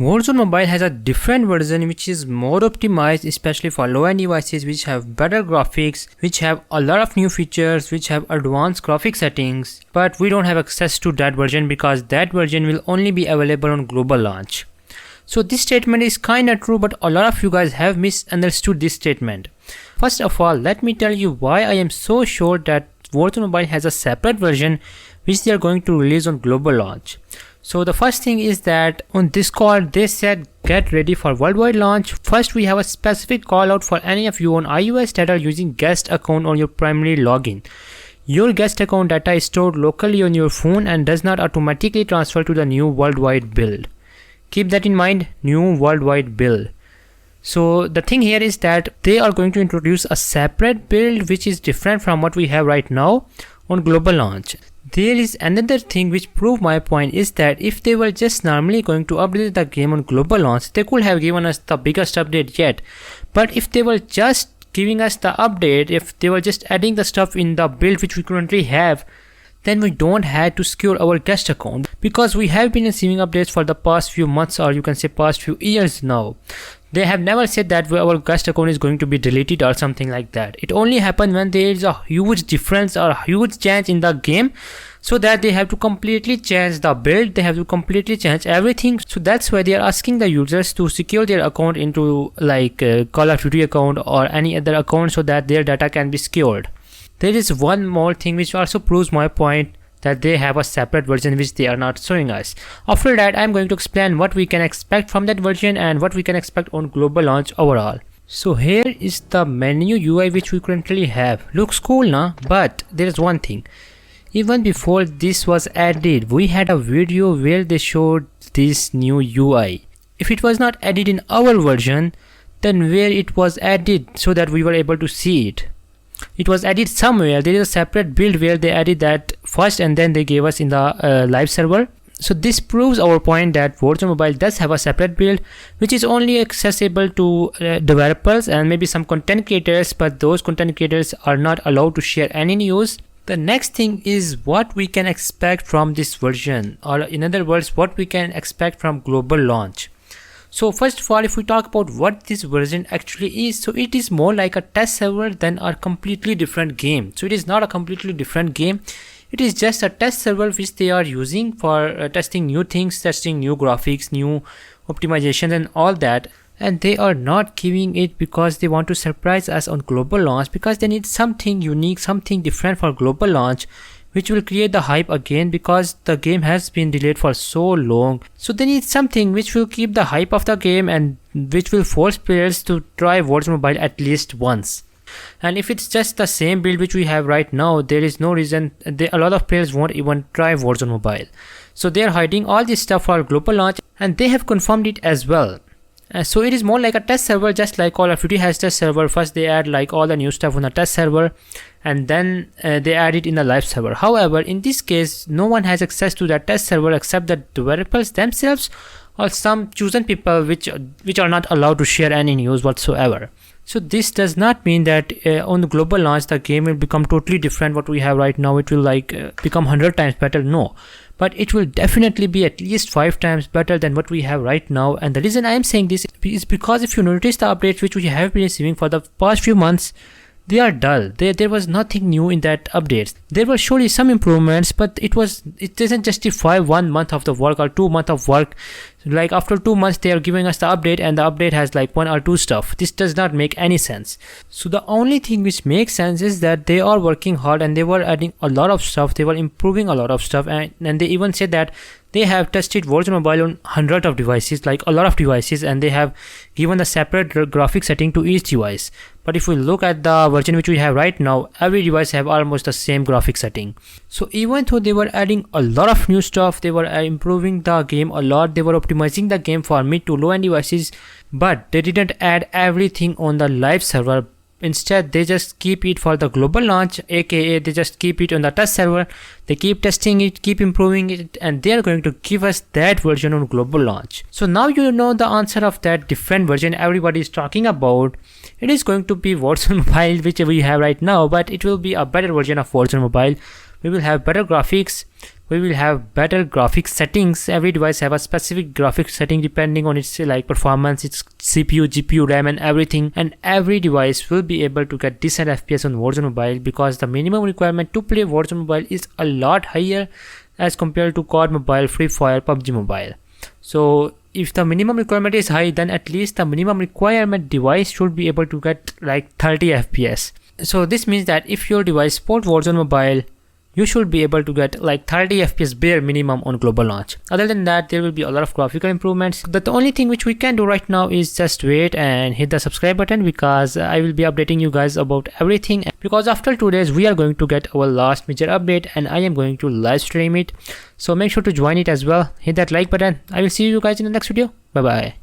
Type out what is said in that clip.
Warzone Mobile has a different version which is more optimized, especially for low-end devices which have better graphics, which have a lot of new features, which have advanced graphic settings, but we don't have access to that version because that version will only be available on global launch. So this statement is kinda true, but a lot of you guys have misunderstood this statement. First of all, let me tell you why I am so sure that Warzone Mobile has a separate version which they are going to release on global launch. So the first thing is that on Discord they said get ready for worldwide launch. First, we have a specific call out for any of you on iOS that are using guest account on your primary login. Your guest account data is stored locally on your phone and does not automatically transfer to the new worldwide build. Keep that in mind, new worldwide build. So the thing here is that they are going to introduce a separate build which is different from what we have right now on global launch. There is another thing which proves my point is that if they were just normally going to update the game on global launch, they could have given us the biggest update yet. But if they were just giving us the update, if they were just adding the stuff in the build which we currently have, then we don't have to secure our guest account because we have been receiving updates for the past few months, or you can say past few years now. They have never said that our guest account is going to be deleted or something like that. It only happens when there is a huge difference or a huge change in the game, so that they have to completely change the build, they have to completely change everything. So that's why they are asking the users to secure their account into like Call of Duty account or any other account so that their data can be secured. There is one more thing which also proves my point that they have a separate version which they are not showing us. After that, I'm going to explain what we can expect from that version and what we can expect on global launch overall. So here is the menu UI which we currently have. Looks cool, nah? But there is one thing. Even before this was added, we had a video where they showed this new UI. If it was not added in our version, then where it was added so that we were able to see it? It was added somewhere. There is a separate build where they added that first and then they gave us in the live server. So this proves our point that Warzone Mobile does have a separate build which is only accessible to developers and maybe some content creators, but those content creators are not allowed to share any news. The next thing is what we can expect from this version, or in other words, what we can expect from global launch. So first of all, if we talk about what this version actually is, so it is more like a test server than a completely different game. So it is not a completely different game. It is just a test server which they are using for testing new things, testing new graphics, new optimizations and all that. And they are not giving it because they want to surprise us on global launch, because they need something unique, something different for global launch, which will create the hype again because the game has been delayed for so long. So they need something which will keep the hype of the game and which will force players to try Warzone Mobile at least once. And if it's just the same build which we have right now, there is no reason, a lot of players won't even try Warzone Mobile. So they are hiding all this stuff for global launch and they have confirmed it as well. So it is more like a test server, just like Call of Duty has test server. First they add like all the new stuff on the test server and then they add it in the live server. However, in this case, no one has access to that test server except the developers themselves or some chosen people which are not allowed to share any news whatsoever. So this does not mean that on the global launch the game will become totally different what we have right now. It will like become 100 times better. No. But it will definitely be at least 5 times better than what we have right now. And the reason I am saying this is because if you notice the updates which we have been receiving for the past few months, they are dull. There was nothing new in that updates. There were surely some improvements, but it doesn't justify 1 month of the work or 2 months of work. Like after 2 months they are giving us the update and the update has like 1 or 2 stuff. This does not make any sense. So the only thing which makes sense is that they are working hard and they were adding a lot of stuff. They were improving a lot of stuff and they even said that they have tested Warzone Mobile on hundreds of devices, like a lot of devices, and they have given a separate graphic setting to each device. But if we look at the version which we have right now, every device have almost the same graphic setting. So even though they were adding a lot of new stuff, they were improving the game a lot, they were optimizing the game for mid to low end devices, but they didn't add everything on the live server. Instead, they just keep it for the global launch, aka they just keep it on the test server. They keep testing it, keep improving it, and they are going to give us that version on global launch. So now you know the answer of that different version everybody is talking about. It is going to be Warzone Mobile which we have right now, but it will be a better version of Warzone Mobile we will have better graphics, we will have better graphics settings. Every device have a specific graphics setting depending on its like performance, its CPU, GPU, RAM and everything, and every device will be able to get decent FPS on Warzone Mobile, because the minimum requirement to play Warzone Mobile is a lot higher as compared to COD Mobile, Free Fire, PUBG Mobile. So if the minimum requirement is high, then at least the minimum requirement device should be able to get like 30 FPS. So this means that if your device support Warzone Mobile, you should be able to get like 30 FPS bare minimum on global launch. Other than that, there will be a lot of graphical improvements. But the only thing which we can do right now is just wait and hit the subscribe button, because I will be updating you guys about everything, because after 2 days we are going to get our last major update and I am going to live stream it. So make sure to join it as well. Hit that like button. I will see you guys in the next video. Bye bye.